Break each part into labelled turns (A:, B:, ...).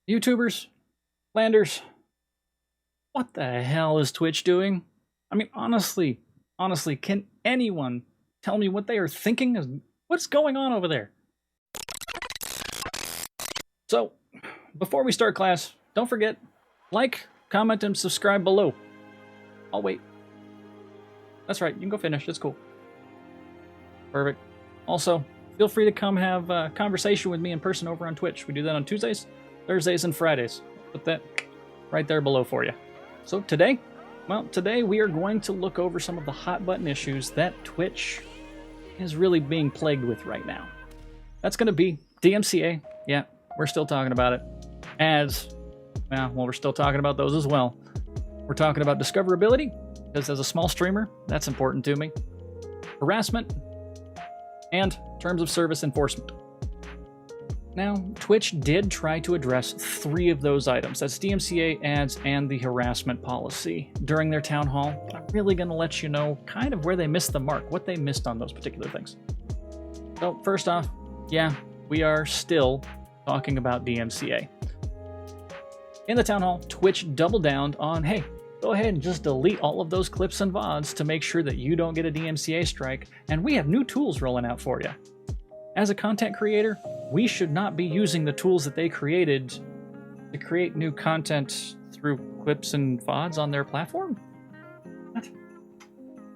A: YouTubers, Landers, what the hell is Twitch doing? I mean, honestly, can anyone tell me what they are thinking? What's going on over there? So, before we start class, don't forget, like, comment, and subscribe below. I'll wait. That's right, you can go finish, it's cool. Perfect. Also, feel free to come have a conversation with me in person over on Twitch. We do that on Tuesdays, Thursdays, and Fridays. Put that right there below for you. So today, we are going to look over some of the hot button issues that Twitch is really being plagued with right now. That's going to be DMCA. Yeah, we're still talking about it. Ads. Well, we're still talking about those as well. We're talking about discoverability, because as a small streamer, that's important to me. Harassment, and terms of service enforcement. Now, Twitch did try to address 3 of those items. That's DMCA, ads, and the harassment policy during their town hall. But I'm really going to let you know kind of where they missed the mark, what they missed on those particular things. So first off, yeah, we are still talking about DMCA. In the town hall, Twitch doubled down on, hey, go ahead and just delete all of those clips and VODs to make sure that you don't get a DMCA strike, and we have new tools rolling out for you. As a content creator, we should not be using the tools that they created to create new content through clips and VODs on their platform. What?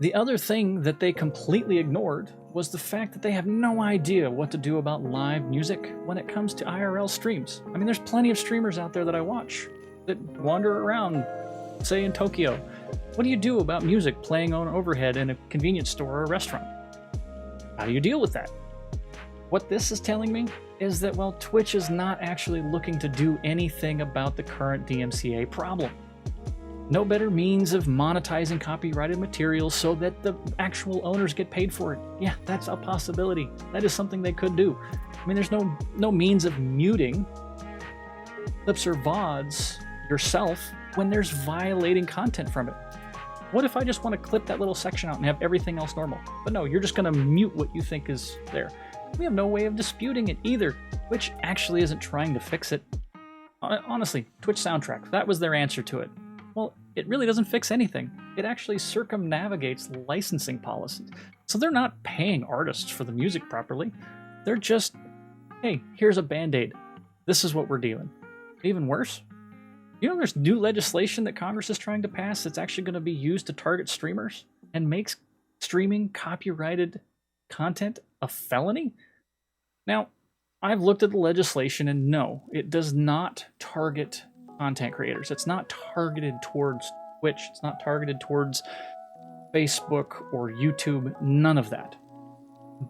A: The other thing that they completely ignored was the fact that they have no idea what to do about live music when it comes to IRL streams. I mean, there's plenty of streamers out there that I watch that wander around, say in Tokyo. What do you do about music playing on overhead in a convenience store or a restaurant? How do you deal with that? What this is telling me is that, well, Twitch is not actually looking to do anything about the current DMCA problem. No better means of monetizing copyrighted materials so that the actual owners get paid for it. Yeah, that's a possibility. That is something they could do. I mean, there's no means of muting clips or VODs yourself when there's violating content from it. What if I just want to clip that little section out and have everything else normal? But no, you're just going to mute what you think is there. We have no way of disputing it either, which actually isn't trying to fix it. Honestly, Twitch Soundtrack, that was their answer to it. Well, it really doesn't fix anything. It actually circumnavigates licensing policies. So they're not paying artists for the music properly. They're just, hey, here's a Band-Aid. This is what we're dealing. Even worse, you know there's new legislation that Congress is trying to pass that's actually going to be used to target streamers and makes streaming copyrighted content a felony? Now, I've looked at the legislation and no, it does not target content creators. It's not targeted towards Twitch. It's not targeted towards Facebook or YouTube. None of that.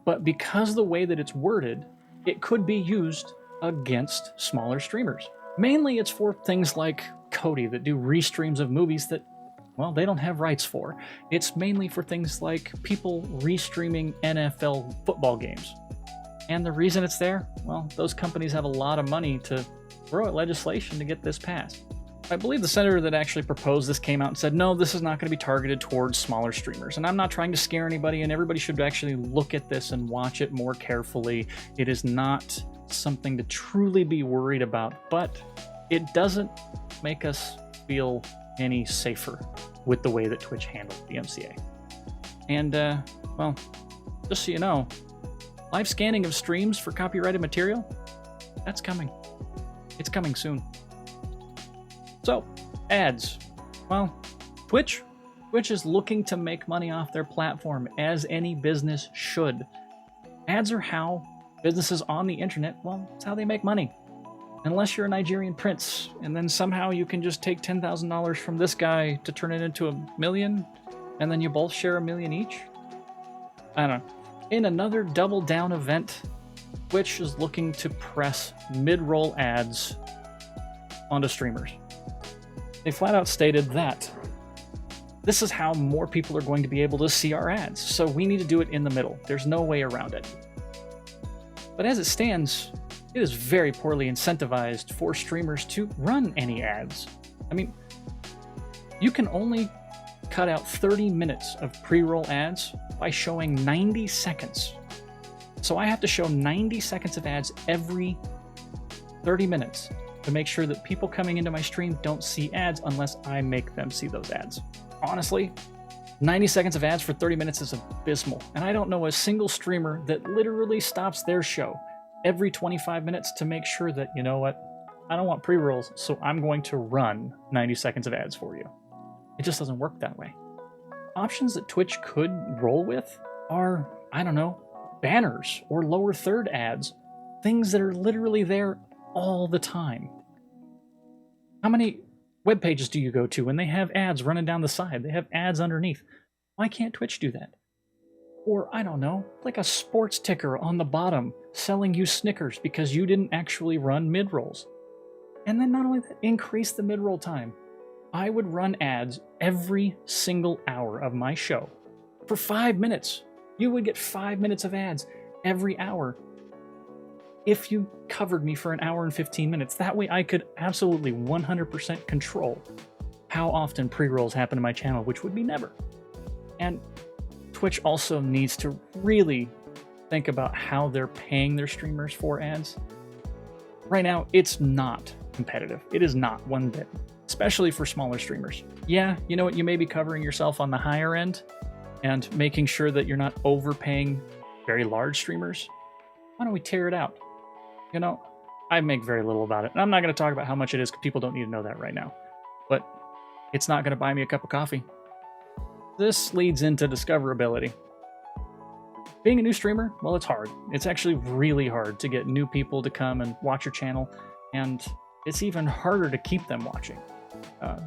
A: But because of the way that it's worded, it could be used against smaller streamers. Mainly it's for things like Cody that do restreams of movies that, well, they don't have rights for. It's mainly for things like people restreaming NFL football games. And the reason it's there, well, those companies have a lot of money to throw at legislation to get this passed. I believe the senator that actually proposed this came out and said, no, this is not going to be targeted towards smaller streamers. And I'm not trying to scare anybody, and everybody should actually look at this and watch it more carefully. It is not something to truly be worried about, but it doesn't make us feel any safer with the way that Twitch handled the MCA. And, well, just so you know, live scanning of streams for copyrighted material, that's coming. It's coming soon. So, ads. Well, Twitch is looking to make money off their platform, as any business should. Ads are how businesses on the internet, well, it's how they make money. Unless you're a Nigerian prince, and then somehow you can just take $10,000 from this guy to turn it into $1 million, and then you both share $1 million each? I don't know. In another double down event, Twitch is looking to press mid-roll ads onto streamers. They flat out stated that this is how more people are going to be able to see our ads, so we need to do it in the middle. There's no way around it. But as it stands, it is very poorly incentivized for streamers to run any ads. I mean, you can only cut out 30 minutes of pre-roll ads by showing 90 seconds. So I have to show 90 seconds of ads every 30 minutes to make sure that people coming into my stream don't see ads unless I make them see those ads. Honestly, 90 seconds of ads for 30 minutes is abysmal, and I don't know a single streamer that literally stops their show every 25 minutes to make sure that, you know what, I don't want pre-rolls, so I'm going to run 90 seconds of ads for you. It just doesn't work that way. Options that Twitch could roll with are, I don't know, banners or lower third ads, things that are literally there all the time. How many web pages do you go to when they have ads running down the side? They have ads underneath. Why can't Twitch do that? Or, I don't know, like a sports ticker on the bottom selling you Snickers because you didn't actually run mid-rolls. And then not only that, increase the mid-roll time. I would run ads every single hour of my show for 5 minutes. You would get 5 minutes of ads every hour if you covered me for an hour and 15 minutes. That way I could absolutely 100% control how often pre-rolls happen to my channel, which would be never. And Twitch also needs to really think about how they're paying their streamers for ads. Right now, it's not competitive. It is not one bit, especially for smaller streamers. Yeah, you know what? You may be covering yourself on the higher end and making sure that you're not overpaying very large streamers. Why don't we tear it out? You know, I make very little about it. And I'm not going to talk about how much it is because people don't need to know that right now. But it's not going to buy me a cup of coffee. This leads into discoverability. Being a new streamer, well, it's hard. It's actually really hard to get new people to come and watch your channel, and it's even harder to keep them watching.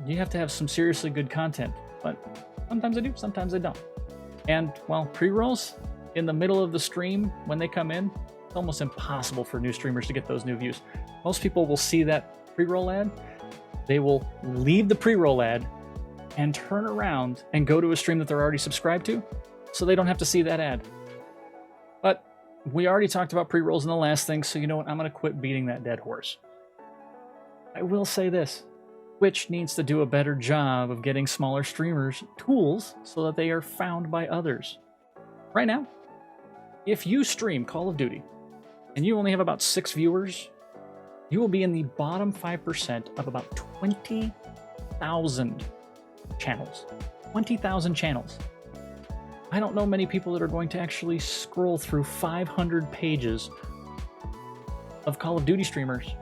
A: You have to have some seriously good content, but sometimes I do, sometimes I don't. And, well, pre-rolls in the middle of the stream when they come in, it's almost impossible for new streamers to get those new views. Most people will see that pre-roll ad, they will leave the pre-roll ad and turn around and go to a stream that they're already subscribed to, so they don't have to see that ad. But we already talked about pre-rolls in the last thing, so you know what? I'm going to quit beating that dead horse. I will say this. Twitch needs to do a better job of getting smaller streamers tools so that they are found by others. Right now, if you stream Call of Duty and you only have about 6 viewers, you will be in the bottom 5% of about 20,000 channels. 20,000 channels. I don't know many people that are going to actually scroll through 500 pages of Call of Duty streamers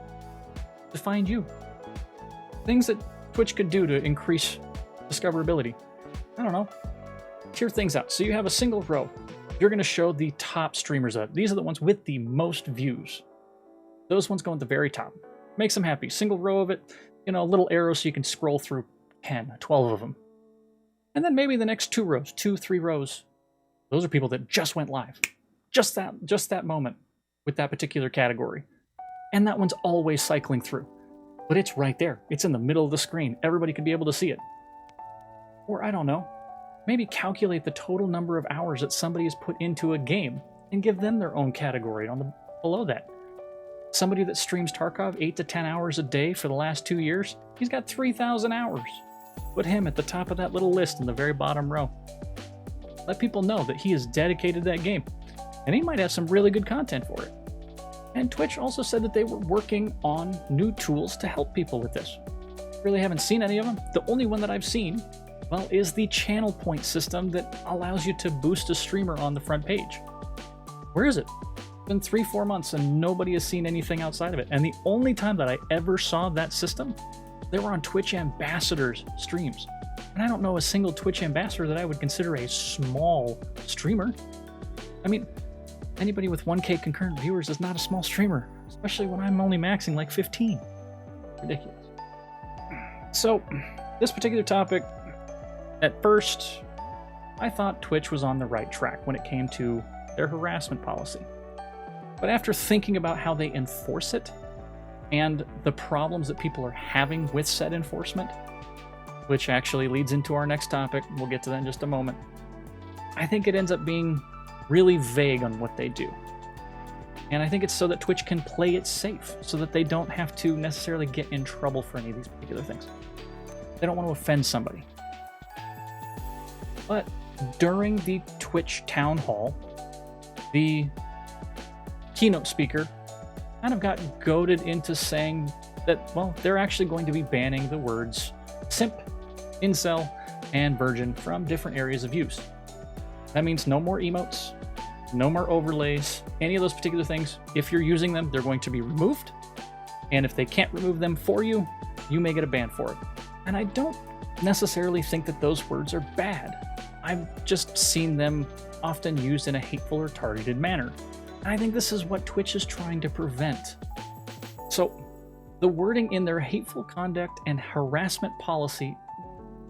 A: to find you. Things that Twitch could do to increase discoverability. I don't know. Tier things out. So you have a single row. You're going to show the top streamers up. These are the ones with the most views. Those ones go at the very top. Makes them happy. Single row of it, you know, a little arrow so you can scroll through 10, 12 of them. And then maybe the next 2 rows, 2, 3 rows. Those are people that just went live. Just that moment with that particular category. And that one's always cycling through. But it's right there. It's in the middle of the screen. Everybody could be able to see it. Or, I don't know, maybe calculate the total number of hours that somebody has put into a game and give them their own category below that. Somebody that streams Tarkov 8 to 10 hours a day for the last 2 years, he's got 3,000 hours. Put him at the top of that little list in the very bottom row. Let people know that he is dedicated to that game. And he might have some really good content for it. And Twitch also said that they were working on new tools to help people with this. Really haven't seen any of them. The only one that I've seen, well, is the channel point system that allows you to boost a streamer on the front page. Where is it? It's been 3-4 months and nobody has seen anything outside of it. And the only time that I ever saw that system, they were on Twitch Ambassadors streams. And I don't know a single Twitch ambassador that I would consider a small streamer. I mean, anybody with 1K concurrent viewers is not a small streamer, especially when I'm only maxing like 15. Ridiculous. So, this particular topic, at first, I thought Twitch was on the right track when it came to their harassment policy. But after thinking about how they enforce it, and the problems that people are having with said enforcement, which actually leads into our next topic, we'll get to that in just a moment, I think it ends up being really vague on what they do. And I think it's so that Twitch can play it safe, so that they don't have to necessarily get in trouble for any of these particular things. They don't want to offend somebody. But during the Twitch town hall, the keynote speaker kind of got goaded into saying that, well, they're actually going to be banning the words simp, incel, and virgin from different areas of use. That means no more emotes, no more overlays, any of those particular things. If you're using them, they're going to be removed. And if they can't remove them for you, you may get a ban for it. And I don't necessarily think that those words are bad. I've just seen them often used in a hateful or targeted manner. And I think this is what Twitch is trying to prevent. So, the wording in their hateful conduct and harassment policy,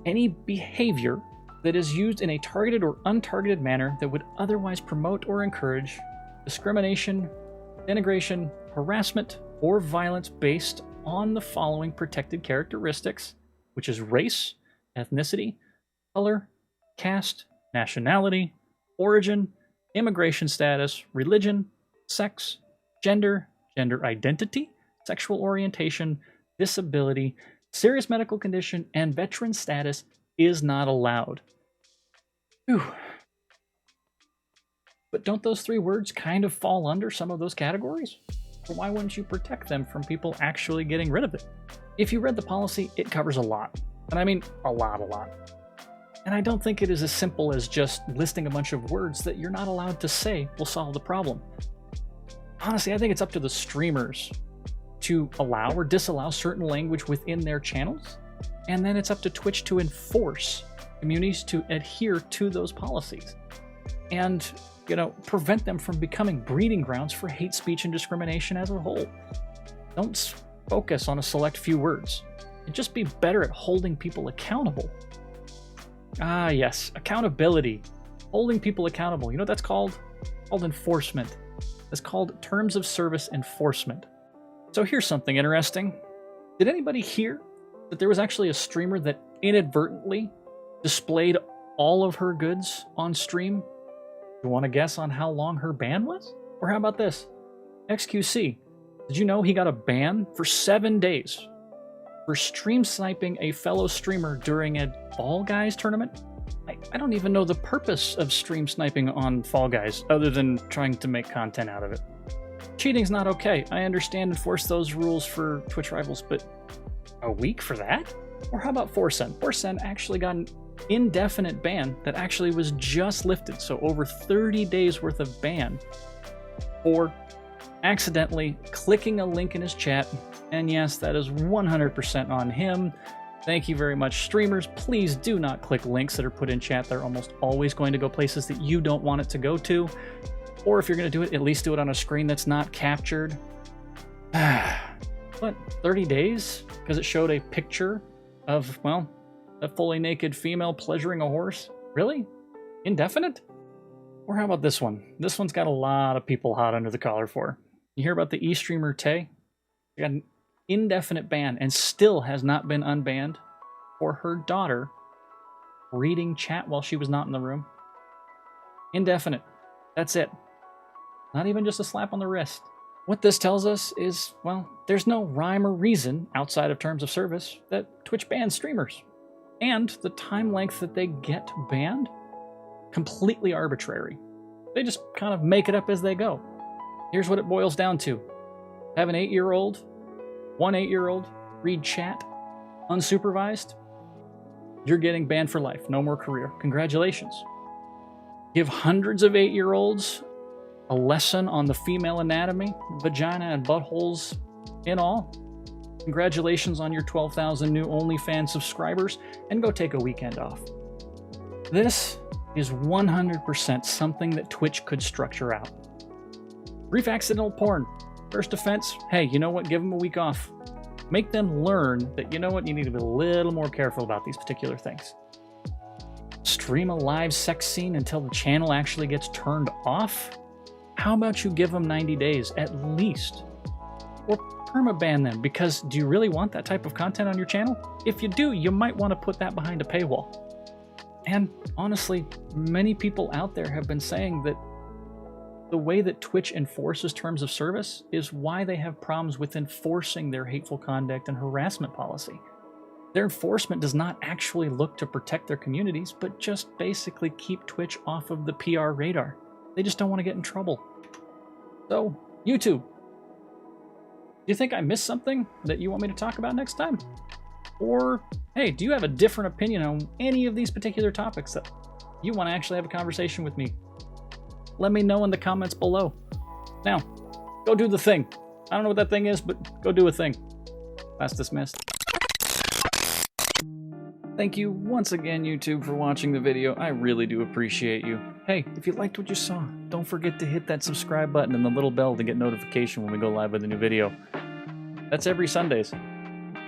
A: any behavior that is used in a targeted or untargeted manner that would otherwise promote or encourage discrimination, denigration, harassment, or violence based on the following protected characteristics, which is race, ethnicity, color, caste, nationality, origin, immigration status, religion, sex, gender, gender identity, sexual orientation, disability, serious medical condition, and veteran status is not allowed. Whew. But don't those three words kind of fall under some of those categories? So why wouldn't you protect them from people actually getting rid of it? If you read the policy, it covers a lot. And I mean a lot. And I don't think it is as simple as just listing a bunch of words that you're not allowed to say will solve the problem. Honestly, I think it's up to the streamers to allow or disallow certain language within their channels, and then it's up to Twitch to enforce communities to adhere to those policies and, prevent them from becoming breeding grounds for hate speech and discrimination as a whole. Don't focus on a select few words, and just be better at holding people accountable. Ah, yes, accountability. Holding people accountable. You know what that's called? It's called enforcement. It's called terms of service enforcement. So here's something interesting. Did anybody hear that there was actually a streamer that inadvertently displayed all of her goods on stream? You want to guess on how long her ban was? Or how about this? XQC. Did you know he got a ban for 7 days for stream sniping a fellow streamer during a Fall Guys tournament? I don't even know the purpose of stream sniping on Fall Guys other than trying to make content out of it. Cheating's not okay. I understand enforce those rules for Twitch rivals, but a week for that? Or how about Forsen? Forsen actually got an indefinite ban that actually was just lifted, so over 30 days worth of ban for accidentally clicking a link in his chat. And yes, that is 100% on him. Thank you very much, streamers. Please do not click links that are put in chat. They're almost always going to go places that you don't want it to go to. Or if you're going to do it, at least do it on a screen that's not captured. What, 30 days? Because it showed a picture of, well, a fully naked female pleasuring a horse? Really? Indefinite? Or how about this one? This one's got a lot of people hot under the collar for. You hear about the e-streamer Tay? She got an indefinite ban and still has not been unbanned for her daughter reading chat while she was not in the room. Indefinite. That's it. Not even just a slap on the wrist. What this tells us is, well, there's no rhyme or reason outside of terms of service that Twitch bans streamers. And the time length that they get banned, completely arbitrary. They just kind of make it up as they go. Here's what it boils down to. Have an 8-year-old, one 8-year-old, read chat, unsupervised, you're getting banned for life. No more career. Congratulations. Give hundreds of 8-year-olds a lesson on the female anatomy, vagina and buttholes in all. Congratulations on your 12,000 new OnlyFans subscribers, and go take a weekend off. This is 100% something that Twitch could structure out. Brief accidental porn. First offense, hey, you know what? Give them a week off. Make them learn that, you know what? You need to be a little more careful about these particular things. Stream a live sex scene until the channel actually gets turned off? How about you give them 90 days at least? Or permaban them, because do you really want that type of content on your channel? If you do, you might want to put that behind a paywall. And honestly, many people out there have been saying that the way that Twitch enforces terms of service is why they have problems with enforcing their hateful conduct and harassment policy. Their enforcement does not actually look to protect their communities, but just basically keep Twitch off of the PR radar. They just don't want to get in trouble. So, YouTube. you think I missed something that you want me to talk about next time? Or, hey, do you have a different opinion on any of these particular topics that you want to actually have a conversation with me? Let me know in the comments below. Now, go do the thing. I don't know what that thing is, but go do a thing. Class dismissed. Thank you once again, YouTube, for watching the video. I really do appreciate you. Hey, if you liked what you saw, don't forget to hit that subscribe button and the little bell to get notification when we go live with a new video. That's every Sundays.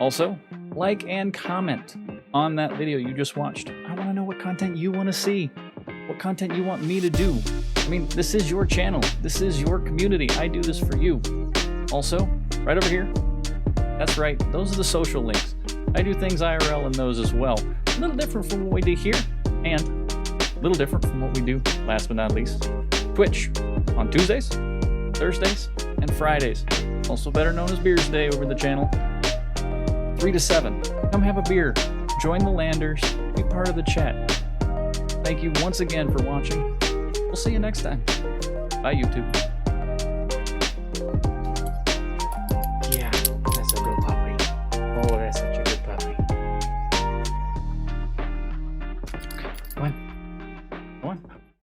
A: Also, like and comment on that video you just watched. I want to know what content you want to see, what content you want me to do. I mean, this is your channel. This is your community. I do this for you. Also, right over here, that's right, those are the social links. I do things IRL in those as well. A little different from what we do here, and a little different from what we do, last but not least, Twitch on Tuesdays, Thursdays, and Fridays. Also better known as Beers Day over the channel. 3 to 7. Come have a beer. Join the Landers. Be part of the chat. Thank you once again for watching. We'll see you next time. Bye, YouTube.